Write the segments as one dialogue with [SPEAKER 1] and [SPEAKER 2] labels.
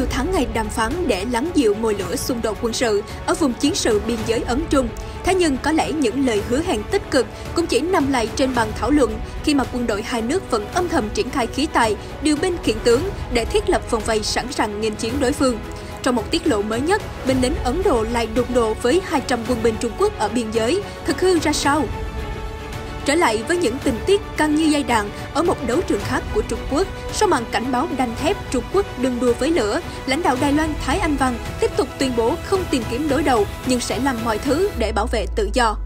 [SPEAKER 1] tháng ngày đàm phán để lắng dịu mồi lửa xung đột quân sự ở vùng chiến sự biên giới Ấn-Trung. Thế nhưng có lẽ những lời hứa hẹn tích cực cũng chỉ nằm lại trên bàn thảo luận khi mà quân đội hai nước vẫn âm thầm triển khai khí tài, điều binh khiển tướng để thiết lập vòng vây sẵn sàng nghênh chiến đối phương. Trong một tiết lộ mới nhất, binh lính Ấn Độ lại đụng độ với 200 quân binh Trung Quốc ở biên giới. Thực hư ra sao? Trở lại với những tình tiết căng như dây đàn ở một đấu trường khác của Trung Quốc, sau màn cảnh báo đanh thép Trung Quốc đừng đùa với lửa, lãnh đạo Đài Loan Thái Anh Văn tiếp tục tuyên bố không tìm kiếm đối đầu nhưng sẽ làm mọi thứ để bảo vệ tự do.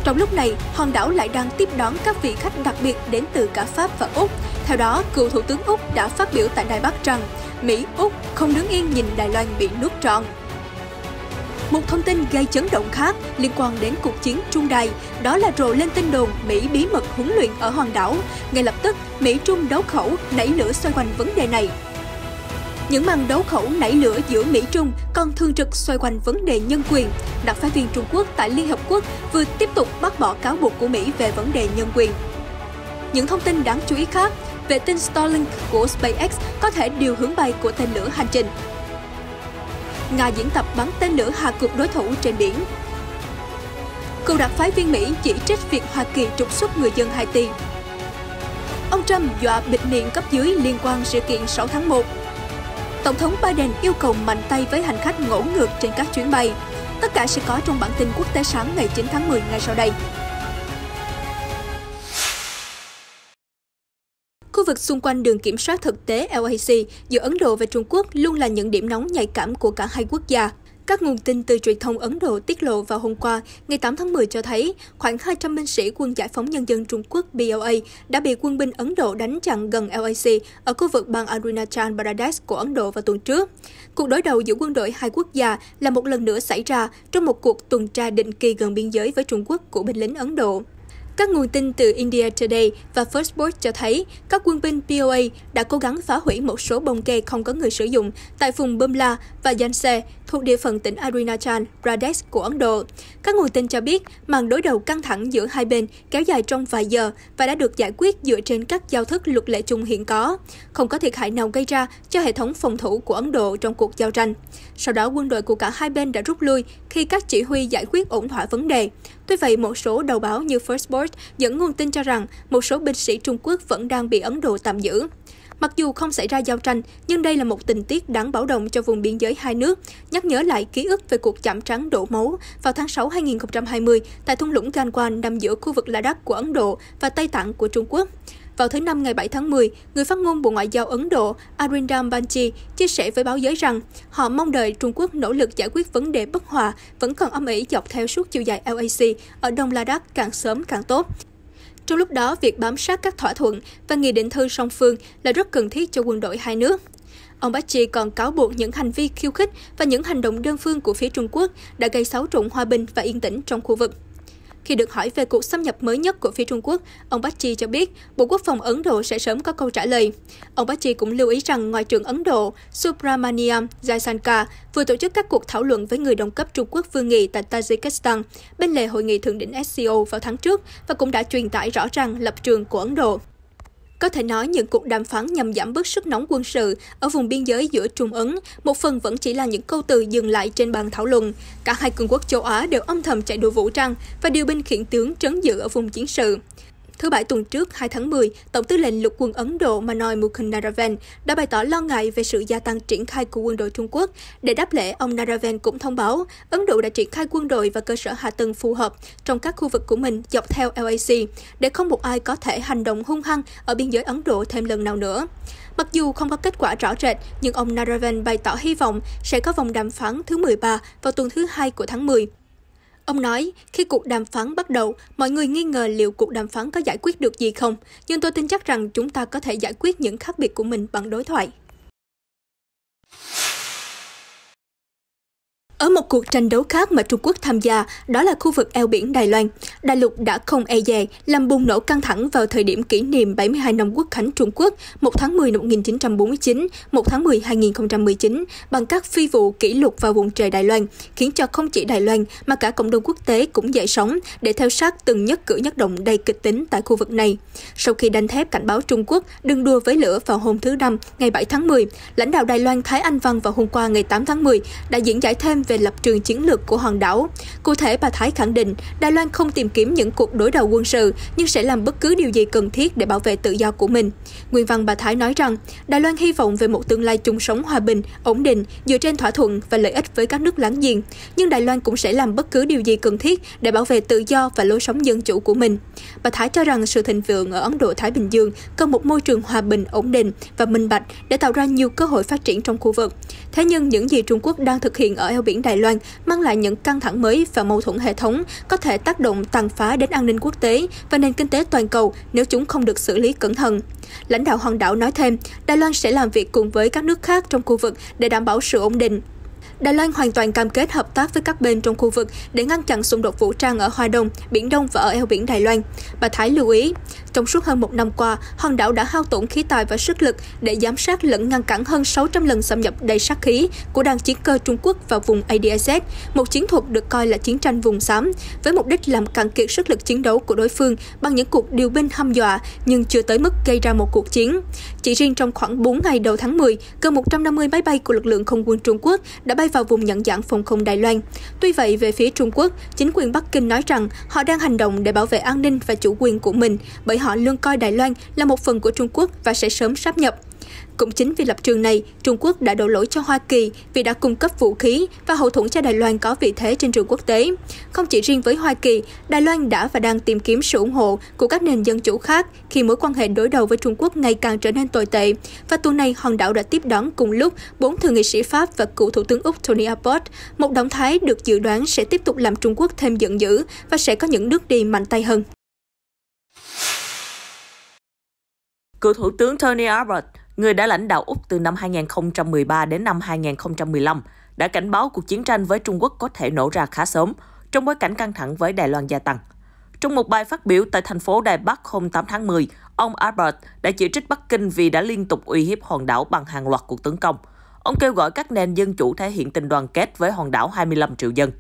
[SPEAKER 1] Trong lúc này, hòn đảo lại đang tiếp đón các vị khách đặc biệt đến từ cả Pháp và Úc. Theo đó, cựu Thủ tướng Úc đã phát biểu tại Đài Bắc rằng Mỹ, Úc không đứng yên nhìn Đài Loan bị nuốt trọn. Một thông tin gây chấn động khác liên quan đến cuộc chiến Trung Đài, đó là rộ lên tin đồn Mỹ bí mật huấn luyện ở hòn đảo. Ngay lập tức, Mỹ-Trung đấu khẩu nảy lửa xoay quanh vấn đề này. Những màn đấu khẩu nảy lửa giữa Mỹ-Trung còn thường trực xoay quanh vấn đề nhân quyền. Đặc phái viên Trung Quốc tại Liên Hợp Quốc vừa tiếp tục bác bỏ cáo buộc của Mỹ về vấn đề nhân quyền. Những thông tin đáng chú ý khác, vệ tinh Starlink của SpaceX có thể điều hướng bay của tên lửa hành trình. Nga diễn tập bắn tên lửa hạ gục đối thủ trên biển. Cựu đặc phái viên Mỹ chỉ trích việc Hoa Kỳ trục xuất người dân Haiti. Ông Trump dọa bịt miệng cấp dưới liên quan sự kiện 6 tháng 1. Tổng thống Biden yêu cầu mạnh tay với hành khách ngỗ ngược trên các chuyến bay. Tất cả sẽ có trong bản tin quốc tế sáng ngày 9 tháng 10 ngay sau đây. Khu vực xung quanh đường kiểm soát thực tế LAC giữa Ấn Độ và Trung Quốc luôn là những điểm nóng nhạy cảm của cả hai quốc gia. Các nguồn tin từ truyền thông Ấn Độ tiết lộ vào hôm qua, ngày 8 tháng 10 cho thấy khoảng 200 binh sĩ Quân Giải phóng Nhân dân Trung Quốc BLA đã bị quân binh Ấn Độ đánh chặn gần LAC ở khu vực bang Arunachal Pradesh của Ấn Độ vào tuần trước. Cuộc đối đầu giữa quân đội hai quốc gia là một lần nữa xảy ra trong một cuộc tuần tra định kỳ gần biên giới với Trung Quốc của binh lính Ấn Độ. Các nguồn tin từ India Today và Firstport cho thấy các quân binh POA đã cố gắng phá hủy một số bồng kê không có người sử dụng tại vùng Bumla và Yanse thuộc địa phận tỉnh Arunachal Pradesh của Ấn Độ. Các nguồn tin cho biết màn đối đầu căng thẳng giữa hai bên kéo dài trong vài giờ và đã được giải quyết dựa trên các giao thức luật lệ chung hiện có. Không có thiệt hại nào gây ra cho hệ thống phòng thủ của Ấn Độ trong cuộc giao tranh. Sau đó, quân đội của cả hai bên đã rút lui khi các chỉ huy giải quyết ổn thỏa vấn đề. Tuy vậy, một số đầu báo như Firstport dẫn nguồn tin cho rằng một số binh sĩ Trung Quốc vẫn đang bị Ấn Độ tạm giữ. Mặc dù không xảy ra giao tranh, nhưng đây là một tình tiết đáng báo động cho vùng biên giới hai nước, nhắc nhớ lại ký ức về cuộc chạm trán đổ máu vào tháng 6 2020 tại thung lũng Gangwon nằm giữa khu vực Ladakh của Ấn Độ và Tây Tạng của Trung Quốc. Vào thứ Năm ngày 7 tháng 10, người phát ngôn Bộ Ngoại giao Ấn Độ Arindam Bagchi chia sẻ với báo giới rằng họ mong đợi Trung Quốc nỗ lực giải quyết vấn đề bất hòa vẫn còn âm ỉ dọc theo suốt chiều dài LAC ở Đông Ladakh càng sớm càng tốt. Trong lúc đó, việc bám sát các thỏa thuận và nghị định thư song phương là rất cần thiết cho quân đội hai nước. Ông Bagchi còn cáo buộc những hành vi khiêu khích và những hành động đơn phương của phía Trung Quốc đã gây xáo trộn hòa bình và yên tĩnh trong khu vực. Khi được hỏi về cuộc xâm nhập mới nhất của phía Trung Quốc, ông Bagchi cho biết Bộ Quốc phòng Ấn Độ sẽ sớm có câu trả lời. Ông Bagchi cũng lưu ý rằng Ngoại trưởng Ấn Độ Subramaniam Jaishankar vừa tổ chức các cuộc thảo luận với người đồng cấp Trung Quốc Vương Nghị tại Tajikistan bên lề hội nghị thượng đỉnh SCO vào tháng trước và cũng đã truyền tải rõ ràng lập trường của Ấn Độ. Có thể nói những cuộc đàm phán nhằm giảm bớt sức nóng quân sự ở vùng biên giới giữa Trung Ấn, một phần vẫn chỉ là những câu từ dừng lại trên bàn thảo luận. Cả hai cường quốc châu Á đều âm thầm chạy đua vũ trang và điều binh khiển tướng trấn giữ ở vùng chiến sự. Thứ Bảy tuần trước, 2 tháng 10, Tổng tư lệnh lục quân Ấn Độ Manoy Mukund Naravan đã bày tỏ lo ngại về sự gia tăng triển khai của quân đội Trung Quốc. Để đáp lễ, ông Naravan cũng thông báo Ấn Độ đã triển khai quân đội và cơ sở hạ tầng phù hợp trong các khu vực của mình dọc theo LAC, để không một ai có thể hành động hung hăng ở biên giới Ấn Độ thêm lần nào nữa. Mặc dù không có kết quả rõ rệt, nhưng ông Naravan bày tỏ hy vọng sẽ có vòng đàm phán thứ 13 vào tuần thứ 2 của tháng 10. Ông nói, khi cuộc đàm phán bắt đầu, mọi người nghi ngờ liệu cuộc đàm phán có giải quyết được gì không, nhưng tôi tin chắc rằng chúng ta có thể giải quyết những khác biệt của mình bằng đối thoại. Ở một cuộc tranh đấu khác mà Trung Quốc tham gia, đó là khu vực eo biển Đài Loan. Đại lục đã không e dè làm bùng nổ căng thẳng vào thời điểm kỷ niệm 72 năm Quốc khánh Trung Quốc 1 tháng 10 năm 1949, 1 tháng 10 2019 bằng các phi vụ kỷ lục vào vùng trời Đài Loan, khiến cho không chỉ Đài Loan mà cả cộng đồng quốc tế cũng dậy sóng để theo sát từng nhất cử nhất động đầy kịch tính tại khu vực này. Sau khi đanh thép cảnh báo Trung Quốc đừng đùa với lửa vào hôm thứ Năm, ngày 7 tháng 10, lãnh đạo Đài Loan Thái Anh Văn vào hôm qua ngày 8 tháng 10 đã diễn giải thêm về lập trường chiến lược của hòn đảo. Cụ thể, bà Thái khẳng định Đài Loan không tìm kiếm những cuộc đối đầu quân sự, nhưng sẽ làm bất cứ điều gì cần thiết để bảo vệ tự do của mình. Nguyên văn bà Thái nói rằng, Đài Loan hy vọng về một tương lai chung sống hòa bình, ổn định, dựa trên thỏa thuận và lợi ích với các nước láng giềng. Nhưng Đài Loan cũng sẽ làm bất cứ điều gì cần thiết để bảo vệ tự do và lối sống dân chủ của mình. Bà Thái cho rằng sự thịnh vượng ở Ấn Độ-Thái Bình Dương cần một môi trường hòa bình, ổn định và minh bạch để tạo ra nhiều cơ hội phát triển trong khu vực. Thế nhưng những gì Trung Quốc đang thực hiện ở eo biển Đài Loan mang lại những căng thẳng mới và mâu thuẫn hệ thống có thể tác động tàn phá đến an ninh quốc tế và nền kinh tế toàn cầu nếu chúng không được xử lý cẩn thận. Lãnh đạo hòn đảo nói thêm, Đài Loan sẽ làm việc cùng với các nước khác trong khu vực để đảm bảo sự ổn định. Đài Loan hoàn toàn cam kết hợp tác với các bên trong khu vực để ngăn chặn xung đột vũ trang ở Hoa Đông, Biển Đông và ở eo biển Đài Loan. Bà Thái lưu ý, trong suốt hơn 1 năm qua, hòn đảo đã hao tổn khí tài và sức lực để giám sát lẫn ngăn cản hơn 600 lần xâm nhập đầy sát khí của đàn chiến cơ Trung Quốc vào vùng ADSS, một chiến thuật được coi là chiến tranh vùng xám, với mục đích làm cạn kiệt sức lực chiến đấu của đối phương bằng những cuộc điều binh hăm dọa nhưng chưa tới mức gây ra một cuộc chiến. Chỉ riêng trong khoảng 4 ngày đầu tháng 10, gần 150 máy bay của lực lượng không quân Trung Quốc đã bay vào vùng nhận dạng phòng không Đài Loan. Tuy vậy, về phía Trung Quốc, chính quyền Bắc Kinh nói rằng họ đang hành động để bảo vệ an ninh và chủ quyền của mình, bởi họ luôn coi Đài Loan là một phần của Trung Quốc và sẽ sớm sáp nhập. Cũng chính vì lập trường này, Trung Quốc đã đổ lỗi cho Hoa Kỳ vì đã cung cấp vũ khí và hậu thuẫn cho Đài Loan có vị thế trên trường quốc tế. Không chỉ riêng với Hoa Kỳ, Đài Loan đã và đang tìm kiếm sự ủng hộ của các nền dân chủ khác khi mối quan hệ đối đầu với Trung Quốc ngày càng trở nên tồi tệ. Và tuần này, hòn đảo đã tiếp đón cùng lúc 4 thượng nghị sĩ Pháp và cựu Thủ tướng Úc Tony Abbott, một động thái được dự đoán sẽ tiếp tục làm Trung Quốc thêm giận dữ và sẽ có những bước đi mạnh tay hơn.
[SPEAKER 2] Cựu Thủ tướng Tony Abbott, người đã lãnh đạo Úc từ năm 2013 đến năm 2015, đã cảnh báo cuộc chiến tranh với Trung Quốc có thể nổ ra khá sớm, trong bối cảnh căng thẳng với Đài Loan gia tăng. Trong một bài phát biểu tại thành phố Đài Bắc hôm 8 tháng 10, ông Abbott đã chỉ trích Bắc Kinh vì đã liên tục uy hiếp hòn đảo bằng hàng loạt cuộc tấn công. Ông kêu gọi các nền dân chủ thể hiện tình đoàn kết với hòn đảo 25 triệu dân.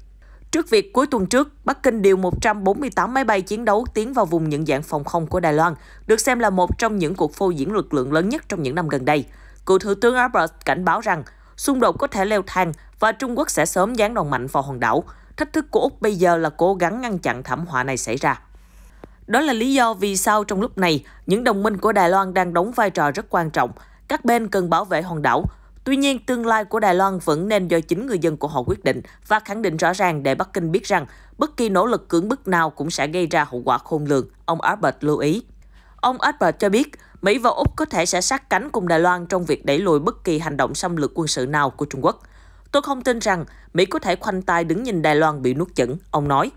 [SPEAKER 2] Trước việc cuối tuần trước, Bắc Kinh điều 148 máy bay chiến đấu tiến vào vùng nhận dạng phòng không của Đài Loan, được xem là một trong những cuộc phô diễn lực lượng lớn nhất trong những năm gần đây. Cựu Thủ tướng Abbott cảnh báo rằng xung đột có thể leo thang và Trung Quốc sẽ sớm giáng đòn mạnh vào hòn đảo. Thách thức của Úc bây giờ là cố gắng ngăn chặn thảm họa này xảy ra. Đó là lý do vì sao trong lúc này, những đồng minh của Đài Loan đang đóng vai trò rất quan trọng. Các bên cần bảo vệ hòn đảo. Tuy nhiên, tương lai của Đài Loan vẫn nên do chính người dân của họ quyết định và khẳng định rõ ràng để Bắc Kinh biết rằng bất kỳ nỗ lực cưỡng bức nào cũng sẽ gây ra hậu quả khôn lường, ông Abbott lưu ý. Ông Abbott cho biết, Mỹ và Úc có thể sẽ sát cánh cùng Đài Loan trong việc đẩy lùi bất kỳ hành động xâm lược quân sự nào của Trung Quốc. Tôi không tin rằng Mỹ có thể khoanh tay đứng nhìn Đài Loan bị nuốt chửng, ông nói.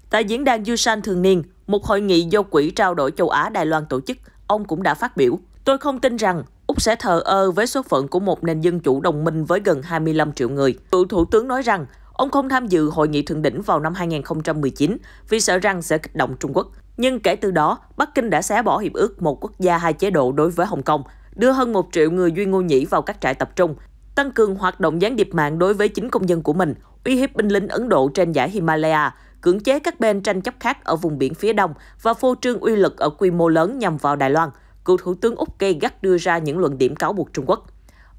[SPEAKER 2] Tại diễn đàn Yusan thường niên, một hội nghị do Quỹ trao đổi châu Á Đài Loan tổ chức, ông cũng đã phát biểu. Tôi không tin rằng Úc sẽ thờ ơ với số phận của một nền dân chủ đồng minh với gần 25 triệu người. Cựu Thủ tướng nói rằng ông không tham dự hội nghị thượng đỉnh vào năm 2019 vì sợ rằng sẽ kích động Trung Quốc. Nhưng kể từ đó, Bắc Kinh đã xé bỏ hiệp ước một quốc gia hai chế độ đối với Hồng Kông, đưa hơn 1 triệu người Duy Ngô Nhĩ vào các trại tập trung, tăng cường hoạt động gián điệp mạng đối với chính công dân của mình, uy hiếp binh lính Ấn Độ trên dãy Himalaya, cưỡng chế các bên tranh chấp khác ở vùng biển phía đông và phô trương uy lực ở quy mô lớn nhằm vào Đài Loan. Cựu Thủ tướng Úc gay gắt đưa ra những luận điểm cáo buộc Trung Quốc.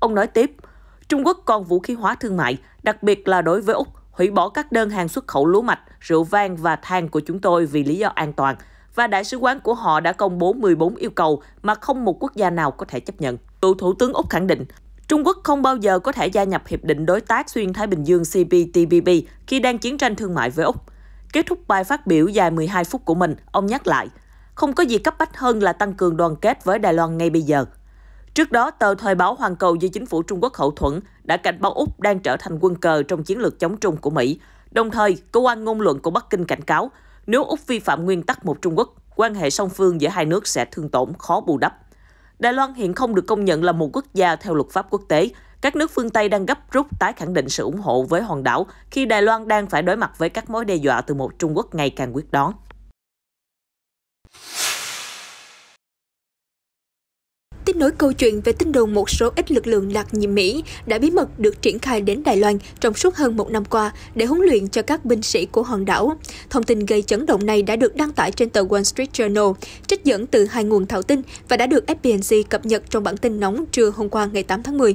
[SPEAKER 2] Ông nói tiếp, Trung Quốc còn vũ khí hóa thương mại, đặc biệt là đối với Úc, hủy bỏ các đơn hàng xuất khẩu lúa mạch, rượu vang và than của chúng tôi vì lý do an toàn, và đại sứ quán của họ đã công bố 14 yêu cầu mà không một quốc gia nào có thể chấp nhận. Cựu Thủ tướng Úc khẳng định, Trung Quốc không bao giờ có thể gia nhập Hiệp định Đối tác Xuyên Thái Bình Dương CPTPP khi đang chiến tranh thương mại với Úc. Kết thúc bài phát biểu dài 12 phút của mình, ông nhắc lại, không có gì cấp bách hơn là tăng cường đoàn kết với Đài Loan ngay bây giờ. Trước đó, tờ Thời báo Hoàn Cầu do chính phủ Trung Quốc hậu thuẫn đã cảnh báo Úc đang trở thành quân cờ trong chiến lược chống Trung của Mỹ. Đồng thời, cơ quan ngôn luận của Bắc Kinh cảnh cáo, nếu Úc vi phạm nguyên tắc một Trung Quốc, quan hệ song phương giữa hai nước sẽ thương tổn, khó bù đắp. Đài Loan hiện không được công nhận là một quốc gia theo luật pháp quốc tế, Các nước phương Tây đang gấp rút tái khẳng định sự ủng hộ với hòn đảo khi Đài Loan đang phải đối mặt với các mối đe dọa từ một Trung Quốc ngày càng quyết đoán.
[SPEAKER 1] Tiếp nối câu chuyện về tin đồn một số ít lực lượng đặc nhiệm Mỹ đã bí mật được triển khai đến Đài Loan trong suốt hơn một năm qua để huấn luyện cho các binh sĩ của hòn đảo. Thông tin gây chấn động này đã được đăng tải trên tờ Wall Street Journal, trích dẫn từ 2 nguồn thạo tin và đã được FBNC cập nhật trong bản tin nóng trưa hôm qua ngày 8 tháng 10.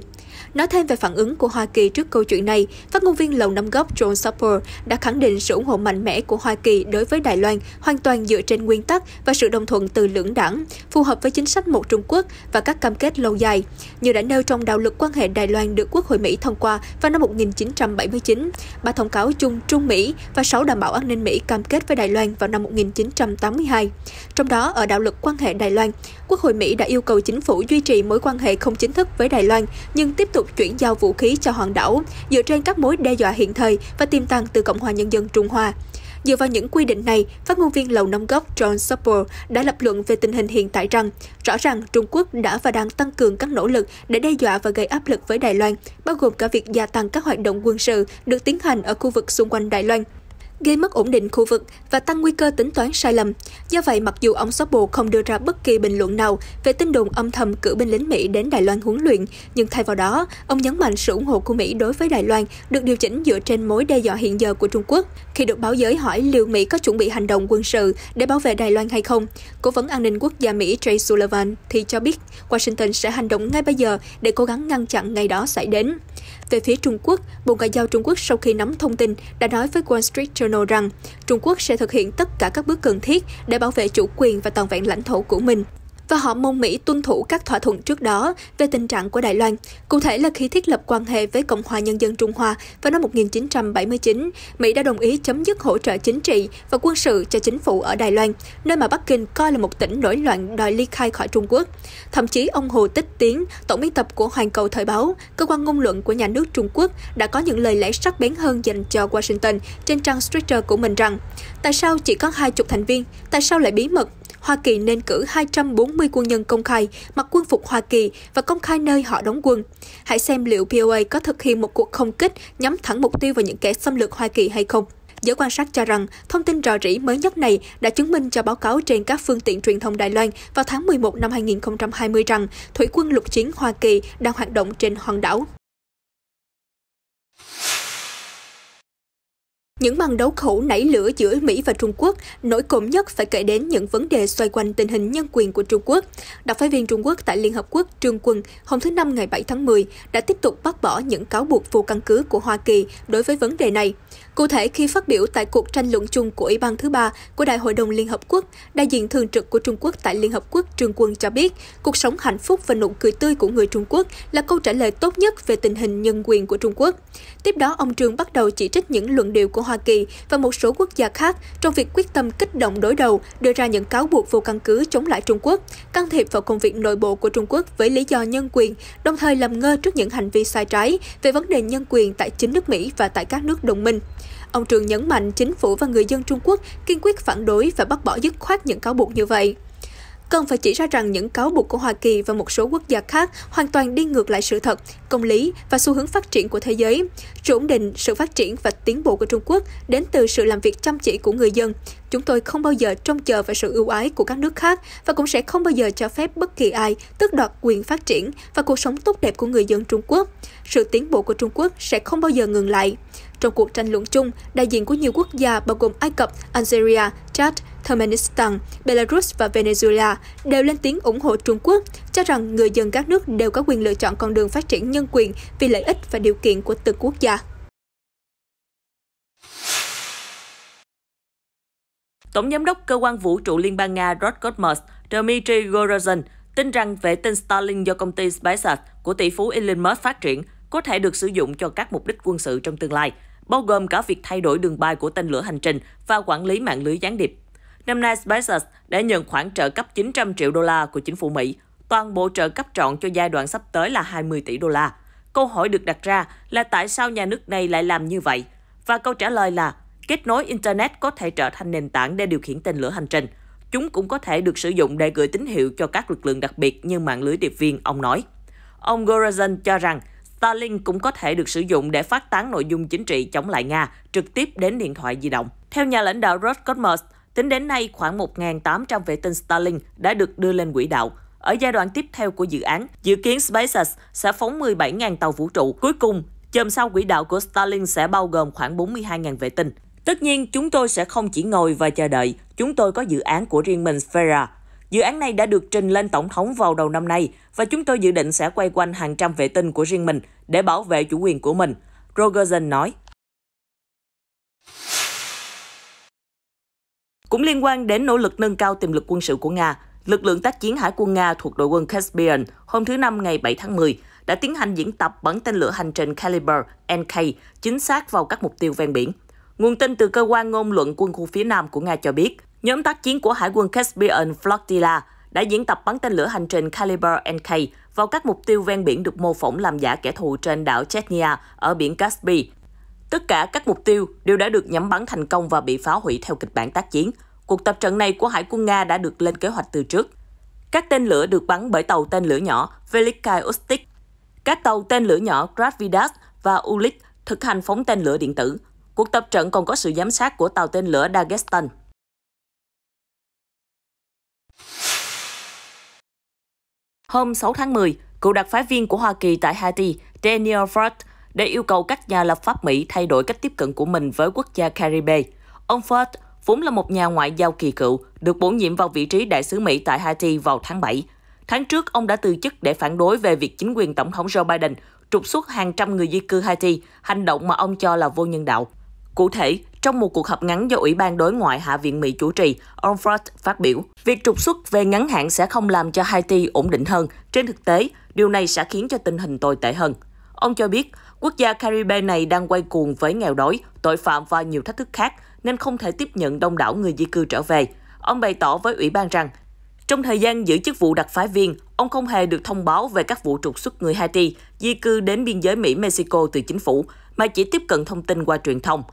[SPEAKER 1] Nói thêm về phản ứng của Hoa Kỳ trước câu chuyện này, phát ngôn viên Lầu Năm Góc John Sapper đã khẳng định sự ủng hộ mạnh mẽ của Hoa Kỳ đối với Đài Loan hoàn toàn dựa trên nguyên tắc và sự đồng thuận từ lưỡng đảng, phù hợp với chính sách một Trung Quốc và các cam kết lâu dài. Như đã nêu trong đạo luật quan hệ Đài Loan được Quốc hội Mỹ thông qua vào năm 1979, 3 thông cáo chung Trung Mỹ và 6 đảm bảo an ninh Mỹ cam kết với Đài Loan vào năm 1982. Trong đó, ở đạo luật quan hệ Đài Loan, Quốc hội Mỹ đã yêu cầu chính phủ duy trì mối quan hệ không chính thức với Đài Loan, nhưng tiếp tục chuyển giao vũ khí cho hòn đảo, dựa trên các mối đe dọa hiện thời và tiềm tàng từ Cộng hòa Nhân dân Trung Hoa. Dựa vào những quy định này, phát ngôn viên Lầu Năm Góc John Sapper đã lập luận về tình hình hiện tại rằng, rõ ràng Trung Quốc đã và đang tăng cường các nỗ lực để đe dọa và gây áp lực với Đài Loan, bao gồm cả việc gia tăng các hoạt động quân sự được tiến hành ở khu vực xung quanh Đài Loan, gây mất ổn định khu vực và tăng nguy cơ tính toán sai lầm. Do vậy, mặc dù ông Sapper không đưa ra bất kỳ bình luận nào về tin đồn âm thầm cử binh lính Mỹ đến Đài Loan huấn luyện, nhưng thay vào đó, ông nhấn mạnh sự ủng hộ của Mỹ đối với Đài Loan được điều chỉnh dựa trên mối đe dọa hiện giờ của Trung Quốc. Khi được báo giới hỏi liệu Mỹ có chuẩn bị hành động quân sự để bảo vệ Đài Loan hay không, Cố vấn an ninh quốc gia Mỹ Jake Sullivan thì cho biết Washington sẽ hành động ngay bây giờ để cố gắng ngăn chặn ngày đó xảy đến. Về phía Trung Quốc, Bộ Ngoại giao Trung Quốc sau khi nắm thông tin đã nói với Wall Street Journal rằng Trung Quốc sẽ thực hiện tất cả các bước cần thiết để bảo vệ chủ quyền và toàn vẹn lãnh thổ của mình. Và họ mong Mỹ tuân thủ các thỏa thuận trước đó về tình trạng của Đài Loan. Cụ thể là khi thiết lập quan hệ với Cộng hòa Nhân dân Trung Hoa vào năm 1979, Mỹ đã đồng ý chấm dứt hỗ trợ chính trị và quân sự cho chính phủ ở Đài Loan, nơi mà Bắc Kinh coi là một tỉnh nổi loạn đòi ly khai khỏi Trung Quốc. Thậm chí ông Hồ Tích Tiến, tổng biên tập của Hoàn Cầu Thời báo, cơ quan ngôn luận của nhà nước Trung Quốc, đã có những lời lẽ sắc bén hơn dành cho Washington trên trang Twitter của mình rằng: tại sao chỉ có 20 thành viên? Tại sao lại bí mật? Hoa Kỳ nên cử 240 quân nhân công khai, mặc quân phục Hoa Kỳ và công khai nơi họ đóng quân. Hãy xem liệu POA có thực hiện một cuộc không kích nhắm thẳng mục tiêu vào những kẻ xâm lược Hoa Kỳ hay không. Giới quan sát cho rằng, thông tin rò rỉ mới nhất này đã chứng minh cho báo cáo trên các phương tiện truyền thông Đài Loan vào tháng 11 năm 2020 rằng thủy quân lục chiến Hoa Kỳ đang hoạt động trên hòn đảo. Những màn đấu khẩu nảy lửa giữa Mỹ và Trung Quốc, nổi cộm nhất phải kể đến những vấn đề xoay quanh tình hình nhân quyền của Trung Quốc. Đặc phái viên Trung Quốc tại Liên Hợp Quốc Trương Quân hôm thứ Năm ngày 7 tháng 10 đã tiếp tục bác bỏ những cáo buộc vô căn cứ của Hoa Kỳ đối với vấn đề này. Cụ thể, khi phát biểu tại cuộc tranh luận chung của Ủy ban thứ 3 của Đại hội đồng Liên Hợp Quốc, đại diện thường trực của Trung Quốc tại Liên Hợp Quốc Trương Quân cho biết, cuộc sống hạnh phúc và nụ cười tươi của người Trung Quốc là câu trả lời tốt nhất về tình hình nhân quyền của Trung Quốc. Tiếp đó, ông Trương bắt đầu chỉ trích những luận điệu của Hoa Kỳ và một số quốc gia khác trong việc quyết tâm kích động đối đầu, đưa ra những cáo buộc vô căn cứ chống lại Trung Quốc, can thiệp vào công việc nội bộ của Trung Quốc với lý do nhân quyền, đồng thời làm ngơ trước những hành vi sai trái về vấn đề nhân quyền tại chính nước Mỹ và tại các nước đồng minh. Ông Trương nhấn mạnh chính phủ và người dân Trung Quốc kiên quyết phản đối và bác bỏ dứt khoát những cáo buộc như vậy. Cần phải chỉ ra rằng những cáo buộc của Hoa Kỳ và một số quốc gia khác hoàn toàn đi ngược lại sự thật, công lý và xu hướng phát triển của thế giới. Sự ổn định, sự phát triển và tiến bộ của Trung Quốc đến từ sự làm việc chăm chỉ của người dân. Chúng tôi không bao giờ trông chờ vào sự ưu ái của các nước khác và cũng sẽ không bao giờ cho phép bất kỳ ai tước đoạt quyền phát triển và cuộc sống tốt đẹp của người dân Trung Quốc. Sự tiến bộ của Trung Quốc sẽ không bao giờ ngừng lại. Trong cuộc tranh luận chung, đại diện của nhiều quốc gia bao gồm Ai Cập, Algeria, Chad, Turkmenistan, Belarus và Venezuela đều lên tiếng ủng hộ Trung Quốc, cho rằng người dân các nước đều có quyền lựa chọn con đường phát triển nhân quyền vì lợi ích và điều kiện của từng quốc gia.
[SPEAKER 2] Tổng giám đốc Cơ quan Vũ trụ Liên bang Nga Roscosmos Dmitry Gorozin tin rằng vệ tinh Starlink do công ty SpaceX của tỷ phú Elon Musk phát triển có thể được sử dụng cho các mục đích quân sự trong tương lai, bao gồm cả việc thay đổi đường bay của tên lửa hành trình và quản lý mạng lưới gián điệp. Năm nay, SpaceX đã nhận khoản trợ cấp 900 triệu đô la của chính phủ Mỹ. Toàn bộ trợ cấp trọn cho giai đoạn sắp tới là 20 tỷ đô la. Câu hỏi được đặt ra là tại sao nhà nước này lại làm như vậy? Và câu trả lời là kết nối Internet có thể trở thành nền tảng để điều khiển tên lửa hành trình. Chúng cũng có thể được sử dụng để gửi tín hiệu cho các lực lượng đặc biệt như mạng lưới điệp viên, ông nói. Ông Gorozin cho rằng Starlink cũng có thể được sử dụng để phát tán nội dung chính trị chống lại Nga trực tiếp đến điện thoại di động. Theo nhà lãnh đạo Roscosmos, tính đến nay khoảng 1.800 vệ tinh Starlink đã được đưa lên quỹ đạo. Ở giai đoạn tiếp theo của dự án, dự kiến SpaceX sẽ phóng 17.000 tàu vũ trụ. Cuối cùng, chòm sao quỹ đạo của Starlink sẽ bao gồm khoảng 42.000 vệ tinh. Tất nhiên, chúng tôi sẽ không chỉ ngồi và chờ đợi, chúng tôi có dự án của riêng mình Sphere. Dự án này đã được trình lên Tổng thống vào đầu năm nay và chúng tôi dự định sẽ quay quanh hàng trăm vệ tinh của riêng mình để bảo vệ chủ quyền của mình, Rogozin nói. Cũng liên quan đến nỗ lực nâng cao tiềm lực quân sự của Nga, lực lượng tác chiến hải quân Nga thuộc đội quân Caspian hôm thứ Năm ngày 7 tháng 10 đã tiến hành diễn tập bắn tên lửa hành trình Caliber NK chính xác vào các mục tiêu ven biển. Nguồn tin từ cơ quan ngôn luận quân khu phía Nam của Nga cho biết, nhóm tác chiến của Hải quân Caspian Flotilla đã diễn tập bắn tên lửa hành trình Caliber NK vào các mục tiêu ven biển được mô phỏng làm giả kẻ thù trên đảo Chechnya ở biển Caspi. Tất cả các mục tiêu đều đã được nhắm bắn thành công và bị phá hủy theo kịch bản tác chiến. Cuộc tập trận này của Hải quân Nga đã được lên kế hoạch từ trước. Các tên lửa được bắn bởi tàu tên lửa nhỏ Veliky Ustik. Các tàu tên lửa nhỏ Kravvidas và Ulik thực hành phóng tên lửa điện tử. Cuộc tập trận còn có sự giám sát của tàu tên lửa Dagestan. Hôm 6 tháng 10, cựu đặc phái viên của Hoa Kỳ tại Haiti, Daniel Ford, đã yêu cầu các nhà lập pháp Mỹ thay đổi cách tiếp cận của mình với quốc gia Caribe. Ông Ford vốn là một nhà ngoại giao kỳ cựu, được bổ nhiệm vào vị trí đại sứ Mỹ tại Haiti vào tháng 7. Tháng trước, ông đã từ chức để phản đối về việc chính quyền Tổng thống Joe Biden trục xuất hàng trăm người di cư Haiti, hành động mà ông cho là vô nhân đạo. Cụ thể, trong một cuộc họp ngắn do Ủy ban Đối ngoại Hạ viện Mỹ chủ trì, ông Ford phát biểu, việc trục xuất về ngắn hạn sẽ không làm cho Haiti ổn định hơn. Trên thực tế, điều này sẽ khiến cho tình hình tồi tệ hơn. Ông cho biết, quốc gia Caribe này đang quay cuồng với nghèo đói, tội phạm và nhiều thách thức khác, nên không thể tiếp nhận đông đảo người di cư trở về. Ông bày tỏ với Ủy ban rằng, trong thời gian giữ chức vụ đặc phái viên, ông không hề được thông báo về các vụ trục xuất người Haiti di cư đến biên giới Mỹ-Mexico từ chính phủ, mà chỉ tiếp cận thông tin qua truyền thông.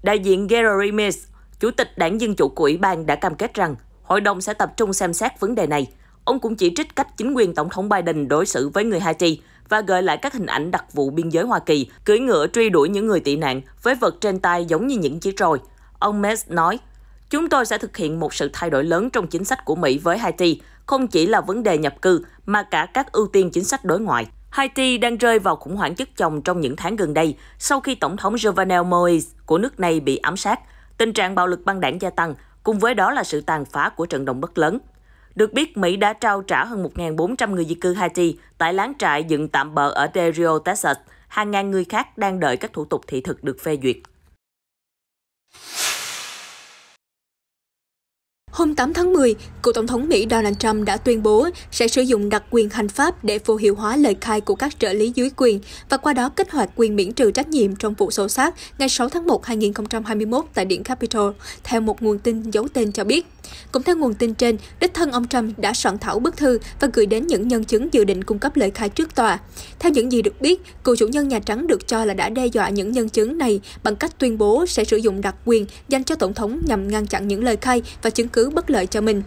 [SPEAKER 2] Đại diện Gary Mills, chủ tịch đảng Dân chủ của Ủy ban đã cam kết rằng hội đồng sẽ tập trung xem xét vấn đề này. Ông cũng chỉ trích cách chính quyền Tổng thống Biden đối xử với người Haiti và gợi lại các hình ảnh đặc vụ biên giới Hoa Kỳ cưỡi ngựa truy đuổi những người tị nạn với vật trên tay giống như những chiếc roi. Ông Mills nói, chúng tôi sẽ thực hiện một sự thay đổi lớn trong chính sách của Mỹ với Haiti, không chỉ là vấn đề nhập cư mà cả các ưu tiên chính sách đối ngoại. Haiti đang rơi vào khủng hoảng chất chồng trong những tháng gần đây sau khi Tổng thống Jovenel Moïse của nước này bị ám sát. Tình trạng bạo lực băng đảng gia tăng, cùng với đó là sự tàn phá của trận động đất lớn. Được biết, Mỹ đã trao trả hơn 1.400 người di cư Haiti tại lán trại dựng tạm bợ ở Del Rio, Texas. Hàng ngàn người khác đang đợi các thủ tục thị thực được phê duyệt.
[SPEAKER 1] Hôm 8 tháng 10, cựu Tổng thống Mỹ Donald Trump đã tuyên bố sẽ sử dụng đặc quyền hành pháp để vô hiệu hóa lời khai của các trợ lý dưới quyền và qua đó kích hoạt quyền miễn trừ trách nhiệm trong vụ xô xát ngày 6 tháng 1 2021 tại Điện Capitol, theo một nguồn tin giấu tên cho biết. Cũng theo nguồn tin trên, đích thân ông Trump đã soạn thảo bức thư và gửi đến những nhân chứng dự định cung cấp lời khai trước tòa. Theo những gì được biết, cựu chủ nhân Nhà Trắng được cho là đã đe dọa những nhân chứng này bằng cách tuyên bố sẽ sử dụng đặc quyền dành cho Tổng thống nhằm ngăn chặn những lời khai và chứng cứ bất lợi cho mình.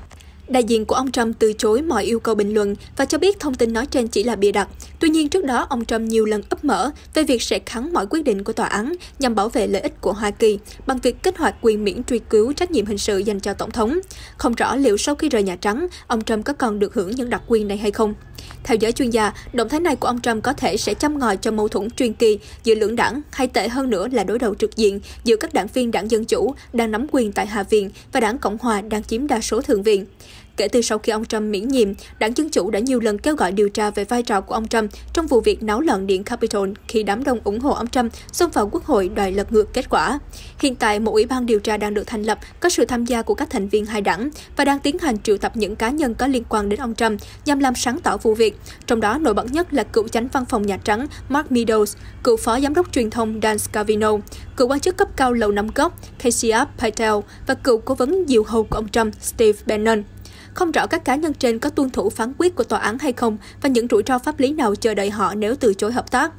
[SPEAKER 1] Đại diện của ông Trump từ chối mọi yêu cầu bình luận và cho biết thông tin nói trên chỉ là bịa đặt. Tuy nhiên, trước đó, ông Trump nhiều lần ấp mở về việc sẽ kháng mọi quyết định của tòa án nhằm bảo vệ lợi ích của Hoa Kỳ bằng việc kích hoạt quyền miễn truy cứu trách nhiệm hình sự dành cho Tổng thống. Không rõ liệu sau khi rời Nhà Trắng, ông Trump có còn được hưởng những đặc quyền này hay không. Theo giới chuyên gia, động thái này của ông Trump có thể sẽ châm ngòi cho mâu thuẫn truyền kỳ giữa lưỡng đảng, hay tệ hơn nữa là đối đầu trực diện giữa các đảng viên đảng Dân Chủ đang nắm quyền tại Hạ viện và đảng Cộng hòa đang chiếm đa số Thượng viện. Kể từ sau khi ông Trump miễn nhiệm, đảng Dân Chủ đã nhiều lần kêu gọi điều tra về vai trò của ông Trump trong vụ việc náo loạn Điện Capitol khi đám đông ủng hộ ông Trump xông vào Quốc hội đòi lật ngược kết quả. Hiện tại, một ủy ban điều tra đang được thành lập có sự tham gia của các thành viên hai đảng và đang tiến hành triệu tập những cá nhân có liên quan đến ông Trump nhằm làm sáng tỏ vụ việc. Trong đó, nổi bật nhất là cựu chánh văn phòng Nhà Trắng Mark Meadows, cựu phó giám đốc truyền thông Dan Scavino, cựu quan chức cấp cao Lầu Năm Góc Casey Patel và cựu cố vấn diều hâu của ông Trump Steve Bannon. Không rõ các cá nhân trên có tuân thủ phán quyết của tòa án hay không và những rủi ro pháp lý nào chờ đợi họ nếu từ chối hợp tác.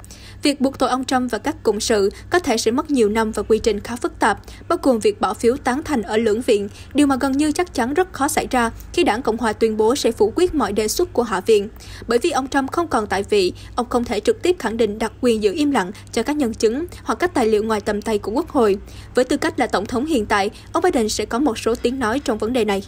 [SPEAKER 1] Việc buộc tội ông Trump và các cộng sự có thể sẽ mất nhiều năm và quy trình khá phức tạp, bao gồm việc bỏ phiếu tán thành ở lưỡng viện, điều mà gần như chắc chắn rất khó xảy ra khi đảng Cộng hòa tuyên bố sẽ phủ quyết mọi đề xuất của Hạ viện. Bởi vì ông Trump không còn tại vị, ông không thể trực tiếp khẳng định đặc quyền giữ im lặng cho các nhân chứng hoặc các tài liệu ngoài tầm tay của Quốc hội. Với tư cách là tổng thống hiện tại, ông Biden sẽ có một số tiếng nói trong vấn đề này.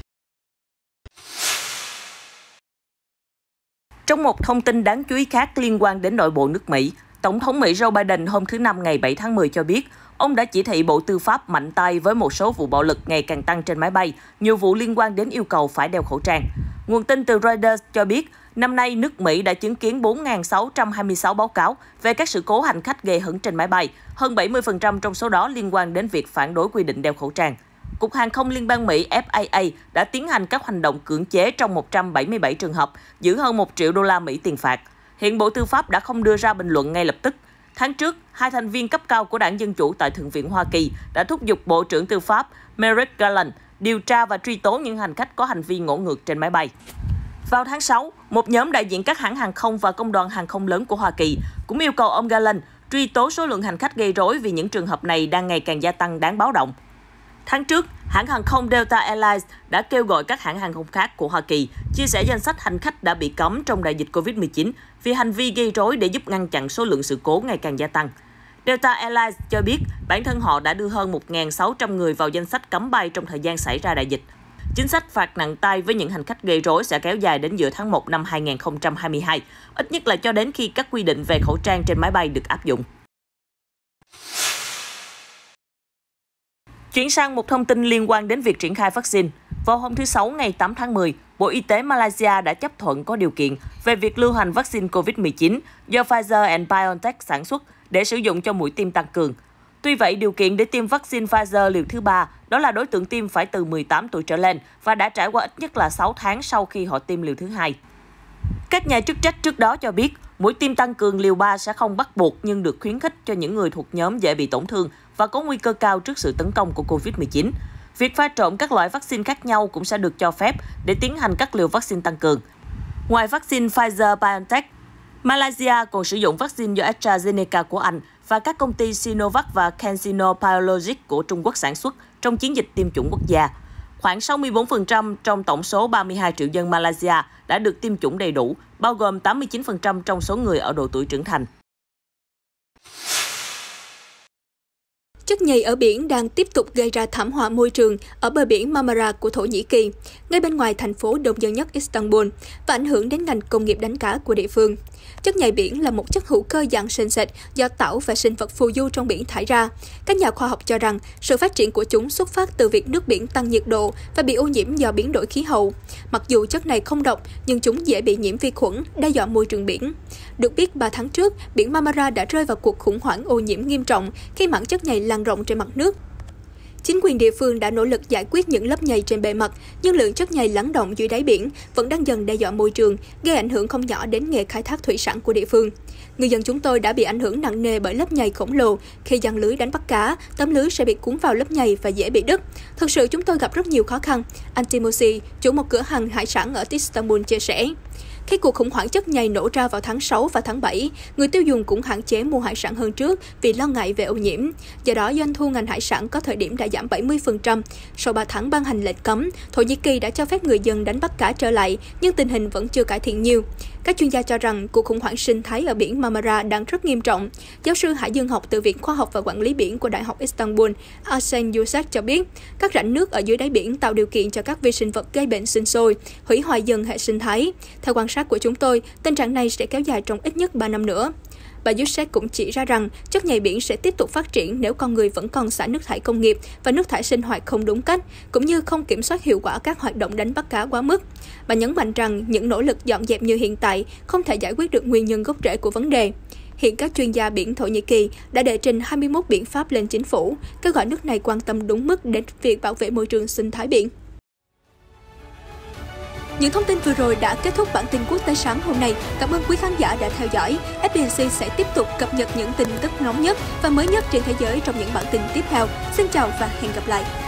[SPEAKER 2] Trong một thông tin đáng chú ý khác liên quan đến nội bộ nước Mỹ, Tổng thống Mỹ Joe Biden hôm thứ Năm ngày 7 tháng 10 cho biết, ông đã chỉ thị Bộ Tư pháp mạnh tay với một số vụ bạo lực ngày càng tăng trên máy bay, nhiều vụ liên quan đến yêu cầu phải đeo khẩu trang. Nguồn tin từ Reuters cho biết, năm nay nước Mỹ đã chứng kiến 4.626 báo cáo về các sự cố hành khách gây hấn trên máy bay, hơn 70% trong số đó liên quan đến việc phản đối quy định đeo khẩu trang. Cục Hàng không Liên bang Mỹ FAA đã tiến hành các hành động cưỡng chế trong 177 trường hợp, giữ hơn 1 triệu đô la Mỹ tiền phạt. Hiện Bộ Tư pháp đã không đưa ra bình luận ngay lập tức. Tháng trước, 2 thành viên cấp cao của Đảng Dân Chủ tại Thượng viện Hoa Kỳ đã thúc giục Bộ trưởng Tư pháp Merrick Garland điều tra và truy tố những hành khách có hành vi ngỗ ngược trên máy bay. Vào tháng 6, một nhóm đại diện các hãng hàng không và công đoàn hàng không lớn của Hoa Kỳ cũng yêu cầu ông Garland truy tố số lượng hành khách gây rối vì những trường hợp này đang ngày càng gia tăng đáng báo động. Tháng trước, hãng hàng không Delta Airlines đã kêu gọi các hãng hàng không khác của Hoa Kỳ chia sẻ danh sách hành khách đã bị cấm trong đại dịch COVID-19 vì hành vi gây rối để giúp ngăn chặn số lượng sự cố ngày càng gia tăng. Delta Airlines cho biết bản thân họ đã đưa hơn 1.600 người vào danh sách cấm bay trong thời gian xảy ra đại dịch. Chính sách phạt nặng tay với những hành khách gây rối sẽ kéo dài đến giữa tháng 1 năm 2022, ít nhất là cho đến khi các quy định về khẩu trang trên máy bay được áp dụng. Chuyển sang một thông tin liên quan đến việc triển khai vaccine. Vào hôm thứ Sáu ngày 8 tháng 10, Bộ Y tế Malaysia đã chấp thuận có điều kiện về việc lưu hành vaccine COVID-19 do Pfizer-BioNTech sản xuất để sử dụng cho mũi tiêm tăng cường. Tuy vậy, điều kiện để tiêm vaccine Pfizer liều thứ 3 đó là đối tượng tiêm phải từ 18 tuổi trở lên và đã trải qua ít nhất là 6 tháng sau khi họ tiêm liều thứ 2. Các nhà chức trách trước đó cho biết, mũi tiêm tăng cường liều 3 sẽ không bắt buộc nhưng được khuyến khích cho những người thuộc nhóm dễ bị tổn thương và có nguy cơ cao trước sự tấn công của COVID-19. Việc pha trộn các loại vaccine khác nhau cũng sẽ được cho phép để tiến hành các liều vaccine tăng cường. Ngoài vaccine Pfizer-BioNTech, Malaysia còn sử dụng vaccine do AstraZeneca của Anh và các công ty Sinovac và CanSino Biologics của Trung Quốc sản xuất trong chiến dịch tiêm chủng quốc gia. Khoảng 64% trong tổng số 32 triệu dân Malaysia đã được tiêm chủng đầy đủ, bao gồm 89% trong số người ở độ tuổi trưởng thành.
[SPEAKER 1] Chất nhầy ở biển đang tiếp tục gây ra thảm họa môi trường ở bờ biển Marmara của Thổ Nhĩ Kỳ, ngay bên ngoài thành phố đông dân nhất Istanbul, và ảnh hưởng đến ngành công nghiệp đánh cá của địa phương. Chất nhầy biển là một chất hữu cơ dạng sền sệt do tảo và sinh vật phù du trong biển thải ra. Các nhà khoa học cho rằng sự phát triển của chúng xuất phát từ việc nước biển tăng nhiệt độ và bị ô nhiễm do biến đổi khí hậu. Mặc dù chất này không độc, nhưng chúng dễ bị nhiễm vi khuẩn, đe dọa môi trường biển. Được biết, 3 tháng trước, biển Marmara đã rơi vào cuộc khủng hoảng ô nhiễm nghiêm trọng khi mảng chất nhầy lan rộng trên mặt nước. Chính quyền địa phương đã nỗ lực giải quyết những lớp nhầy trên bề mặt, nhưng lượng chất nhầy lắng đọng dưới đáy biển vẫn đang dần đe dọa môi trường, gây ảnh hưởng không nhỏ đến nghề khai thác thủy sản của địa phương. Ngư dân chúng tôi đã bị ảnh hưởng nặng nề bởi lớp nhầy khổng lồ. Khi giăng lưới đánh bắt cá, tấm lưới sẽ bị cuốn vào lớp nhầy và dễ bị đứt. Thực sự chúng tôi gặp rất nhiều khó khăn, anh Timosi, chủ một cửa hàng hải sản ở Istanbul chia sẻ. Khi cuộc khủng hoảng chất nhầy nổ ra vào tháng 6 và tháng 7, người tiêu dùng cũng hạn chế mua hải sản hơn trước vì lo ngại về ô nhiễm. Do đó, doanh thu ngành hải sản có thời điểm đã giảm 70%. Sau 3 tháng ban hành lệnh cấm, Thổ Nhĩ Kỳ đã cho phép người dân đánh bắt cá trở lại, nhưng tình hình vẫn chưa cải thiện nhiều. Các chuyên gia cho rằng cuộc khủng hoảng sinh thái ở biển Marmara đang rất nghiêm trọng. Giáo sư hải dương học từ Viện Khoa học và Quản lý biển của Đại học Istanbul, Arsen Yusak cho biết, các rãnh nước ở dưới đáy biển tạo điều kiện cho các vi sinh vật gây bệnh sinh sôi, hủy hoại dần hệ sinh thái. Theo quan sát của chúng tôi, tình trạng này sẽ kéo dài trong ít nhất 3 năm nữa. Bà Yusak cũng chỉ ra rằng chất nhầy biển sẽ tiếp tục phát triển nếu con người vẫn còn xả nước thải công nghiệp và nước thải sinh hoạt không đúng cách, cũng như không kiểm soát hiệu quả các hoạt động đánh bắt cá quá mức. Bà nhấn mạnh rằng những nỗ lực dọn dẹp như hiện tại không thể giải quyết được nguyên nhân gốc rễ của vấn đề. Hiện các chuyên gia biển Thổ Nhĩ Kỳ đã đệ trình 21 biện pháp lên chính phủ, kêu gọi nước này quan tâm đúng mức đến việc bảo vệ môi trường sinh thái biển. Những thông tin vừa rồi đã kết thúc bản tin quốc tế sáng hôm nay. Cảm ơn quý khán giả đã theo dõi. FPNC sẽ tiếp tục cập nhật những tin tức nóng nhất và mới nhất trên thế giới trong những bản tin tiếp theo. Xin chào và hẹn gặp lại!